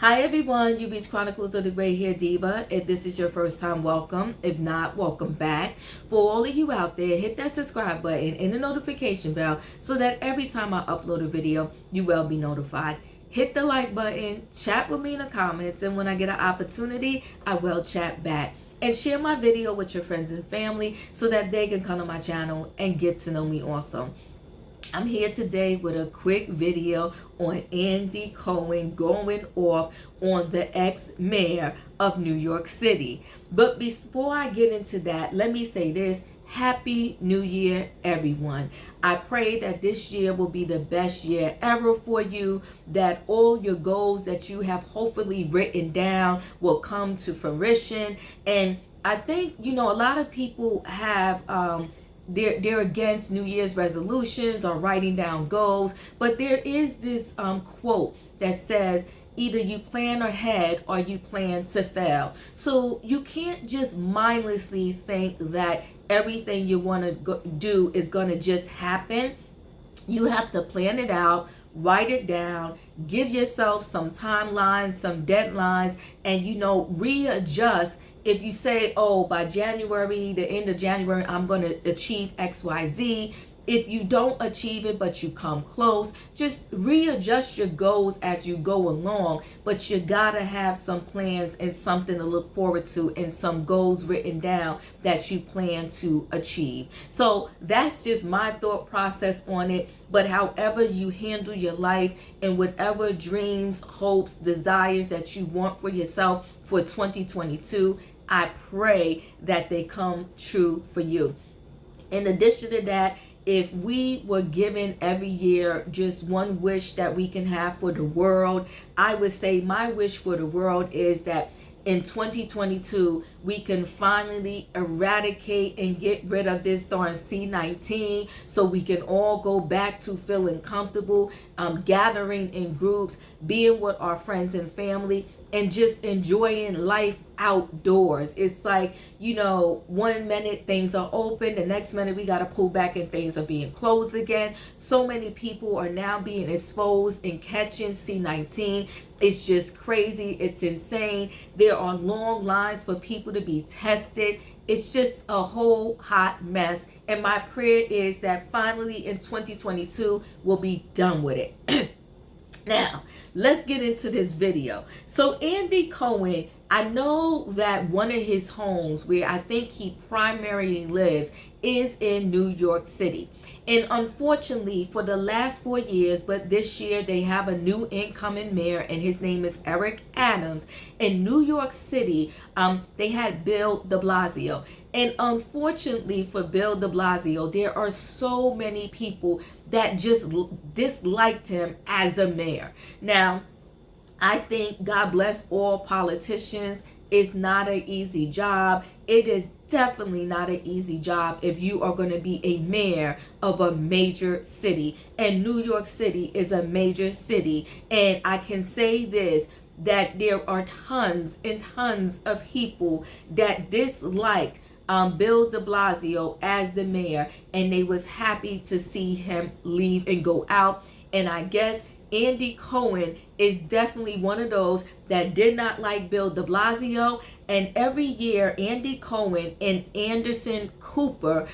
Hi everyone, you reached Chronicles of the Gray Hair Diva. If this is your first time, welcome. If not, welcome back. For all of you out there, hit that subscribe button and the notification bell so that every time I upload a video, you will be notified. Hit the like button, chat with me in the comments, and when I get an opportunity, I will chat back. And share my video with your friends and family so that they can come to my channel and get to know me also. I'm here today with a quick video on Andy Cohen going off on the ex-mayor of New York City. But before I get into that, let me say this. Happy New Year, everyone. I pray that this year will be the best year ever for you, that all your goals that you have hopefully written down will come to fruition. And I think, a lot of people have they're against New Year's resolutions or writing down goals, but there is this quote that says either you plan ahead or you plan to fail. So you can't just mindlessly think that everything you want to do is going to just happen. You have to plan it out, write it down, give yourself some timelines, some deadlines, and readjust. If you say, oh, by January, the end of January, I'm going to achieve XYZ. If you don't achieve it, but you come close, just readjust your goals as you go along. But you gotta have some plans and something to look forward to and some goals written down that you plan to achieve. So that's just my thought process on it. But however you handle your life and whatever dreams, hopes, desires that you want for yourself for 2022, I pray that they come true for you. In addition to that, if we were given every year just one wish that we can have for the world, I would say my wish for the world is that in 2022, we can finally eradicate and get rid of this darn C-19 so we can all go back to feeling comfortable, gathering in groups, being with our friends and family, and just enjoying life outdoors. It's like, 1 minute things are open, the next minute we got to pull back and things are being closed again. So many people are now being exposed and catching C-19. It's just crazy. It's insane. There are long lines for people to be tested. It's just a whole hot mess. And my prayer is that finally in 2022, we'll be done with it. Now, let's get into this video. So Andy Cohen, I know that one of his homes where I think he primarily lives is in New York City. And unfortunately, for the last 4 years, but this year they have a new incoming mayor, and his name is Eric Adams. In New York City, they had Bill de Blasio. And unfortunately for Bill de Blasio, there are so many people that just disliked him as a mayor. Now, I think God bless all politicians. It's not an easy job. It is definitely not an easy job if you are going to be a mayor of a major city. And New York City is a major city. And I can say this, that there are tons and tons of people that disliked Bill de Blasio as the mayor, and they was happy to see him leave and go out. And I guess Andy Cohen is definitely one of those that did not like Bill de Blasio. And every year, Andy Cohen and Anderson Cooper,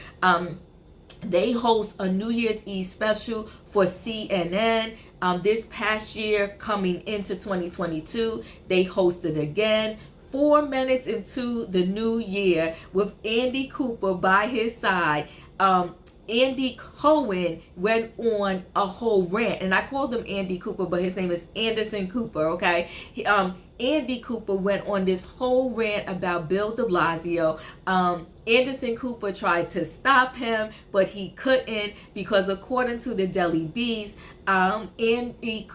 they host a New Year's Eve special for CNN. This past year, coming into 2022, they hosted again. 4 minutes into the new year, with Andy Cooper by his side, Andy Cohen went on a whole rant, and I called him Andy Cooper, but his name is Anderson Cooper, okay? Andy Cooper went on this whole rant about Bill de Blasio. Anderson Cooper tried to stop him, but he couldn't, because according to the Daily Beast, Andy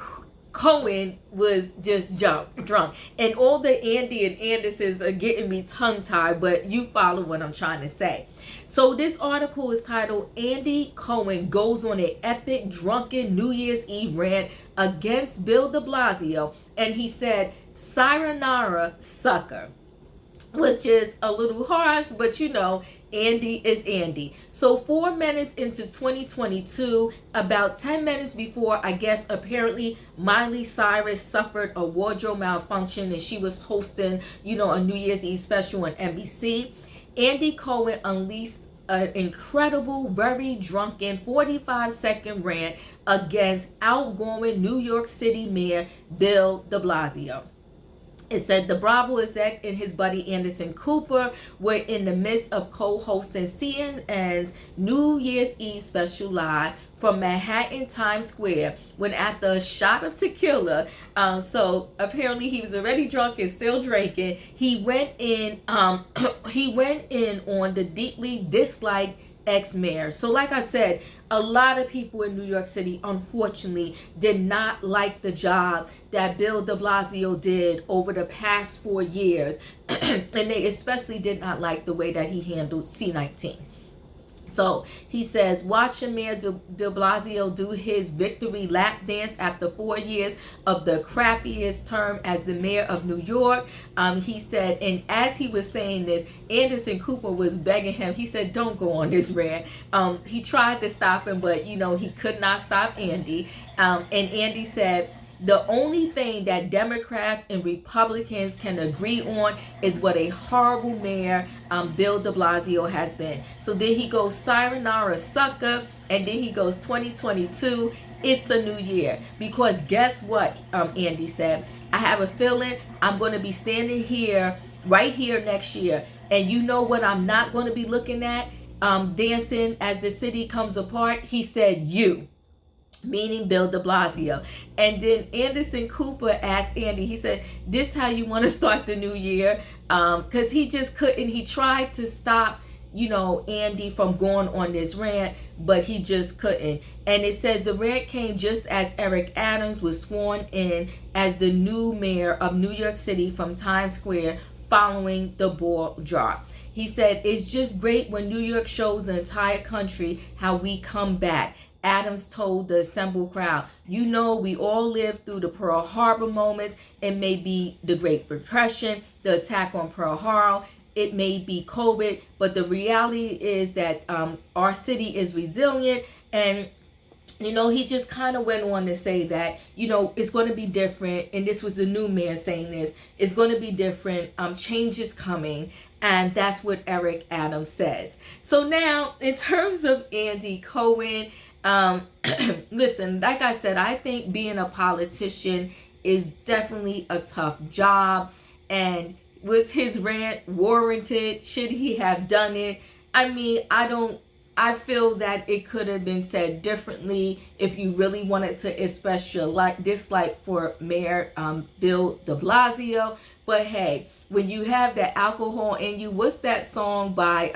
Cohen was just drunk. And all the Andy and Andersons are getting me tongue-tied, but you follow what I'm trying to say. So this article is titled, Andy Cohen Goes on an Epic Drunken New Year's Eve Rant Against Bill de Blasio. And he said, sayonara, sucker. which is a little harsh, but Andy is Andy. So 4 minutes into 2022, about 10 minutes before, I guess apparently Miley Cyrus suffered a wardrobe malfunction and she was hosting, a New Year's Eve special on NBC. Andy Cohen unleashed an incredible, very drunken 45-second rant against outgoing New York City Mayor Bill de Blasio. It said the Bravo exec and his buddy Anderson Cooper were in the midst of co-hosting CNN's New Year's Eve special live from Manhattan Times Square when, after a shot of tequila, so apparently he was already drunk and still drinking, he went in on the deeply disliked ex-mayor. So like I said, a lot of people in New York City unfortunately did not like the job that Bill de Blasio did over the past 4 years and they especially did not like the way that he handled C-19. So he says, watching Mayor de Blasio do his victory lap dance after 4 years of the crappiest term as the mayor of New York, he said, and as he was saying this, Anderson Cooper was begging him. He said, don't go on this rant. He tried to stop him, but, he could not stop Andy. And Andy said, the only thing that Democrats and Republicans can agree on is what a horrible mayor Bill de Blasio has been. So then he goes, sayonara sucker, and then he goes, 2022, it's a new year. Because guess what, Andy said, I have a feeling I'm going to be standing here, right here next year. And you know what I'm not going to be looking at, dancing as the city comes apart? He said, you. Meaning Bill de Blasio. And then Anderson Cooper asked Andy, he said, this how you want to start the new year? Because he just couldn't. He tried to stop, Andy from going on this rant, but he just couldn't. And it says the rant came just as Eric Adams was sworn in as the new mayor of New York City from Times Square following the ball drop. He said, it's just great when New York shows the entire country how we come back. Adams told the assembled crowd, we all lived through the Pearl Harbor moments. It may be the Great Depression, the attack on Pearl Harbor. It may be COVID, but the reality is that our city is resilient. And, he just kind of went on to say that, it's going to be different. And this was the new man saying this. It's going to be different. Change is coming. And that's what Eric Adams says. So now, in terms of Andy Cohen, listen, like I said, I think being a politician is definitely a tough job. And was his rant warranted? Should he have done it? I mean, I feel that it could have been said differently if you really wanted to express your dislike for Mayor Bill de Blasio. But hey, when you have that alcohol in you, what's that song by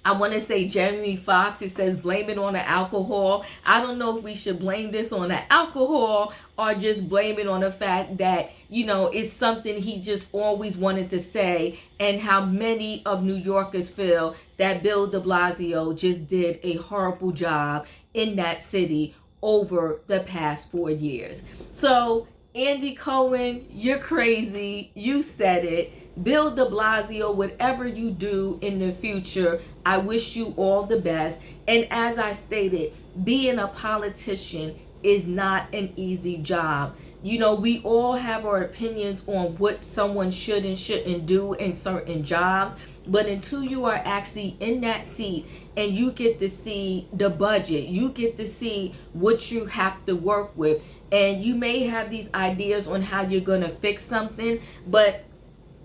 I want to say Jamie Foxx? It says blame it on the alcohol. I don't know if we should blame this on the alcohol or just blame it on the fact that, it's something he just always wanted to say, and how many of New Yorkers feel that Bill de Blasio just did a horrible job in that city over the past 4 years. So Andy Cohen, you're crazy. You said it. Bill de Blasio, whatever you do in the future, I wish you all the best. And as I stated, being a politician is not an easy job. We all have our opinions on what someone should and shouldn't do in certain jobs. But until you are actually in that seat and you get to see the budget, you get to see what you have to work with, and you may have these ideas on how you're going to fix something, but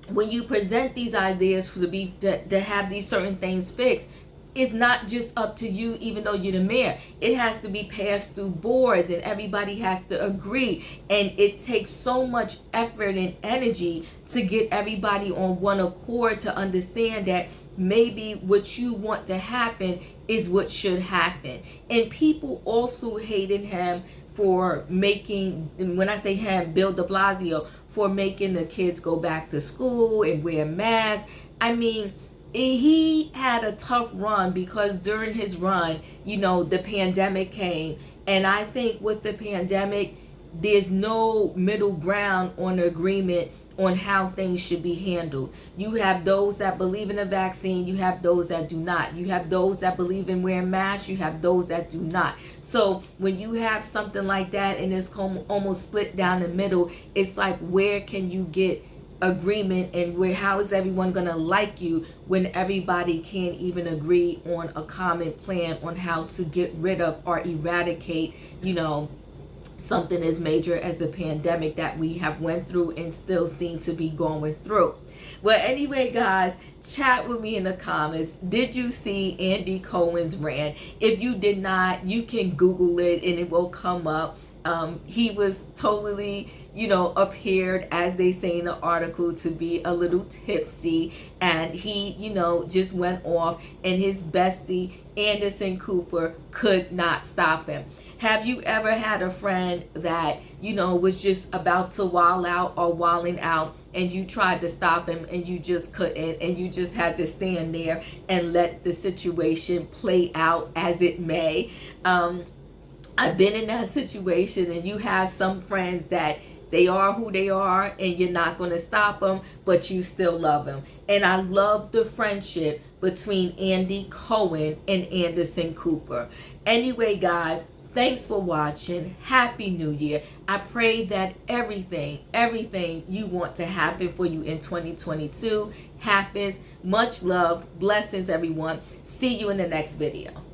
when you present these ideas to have these certain things fixed, it's not just up to you, even though you're the mayor. It has to be passed through boards and everybody has to agree. And it takes so much effort and energy to get everybody on one accord to understand that maybe what you want to happen is what should happen. And people also hated him for making, and when I say him, Bill de Blasio, for making the kids go back to school and wear masks. I mean, he had a tough run because during his run, the pandemic came. And I think with the pandemic, there's no middle ground on the agreement on how things should be handled. You have those that believe in the vaccine, you have those that do not. You have those that believe in wearing masks, you have those that do not. So when you have something like that and it's almost split down the middle, it's like, where can you get agreement, and where, how is everyone going to like you when everybody can't even agree on a common plan on how to get rid of or eradicate, something as major as the pandemic that we have went through and still seem to be going through. Well, anyway, guys, chat with me in the comments. Did you see Andy Cohen's rant? If you did not, you can Google it and it will come up. He was totally, appeared, as they say in the article, to be a little tipsy, and he, just went off, and his bestie, Anderson Cooper, could not stop him. Have you ever had a friend that, was just about to wild out or wilding out, and you tried to stop him and you just couldn't, and you just had to stand there and let the situation play out as it may? I've been in that situation, and you have some friends that they are who they are, and you're not going to stop them, but you still love them. And I love the friendship between Andy Cohen and Anderson Cooper. Anyway, guys, thanks for watching. Happy New Year. I pray that everything you want to happen for you in 2022 happens. Much love. Blessings, everyone. See you in the next video.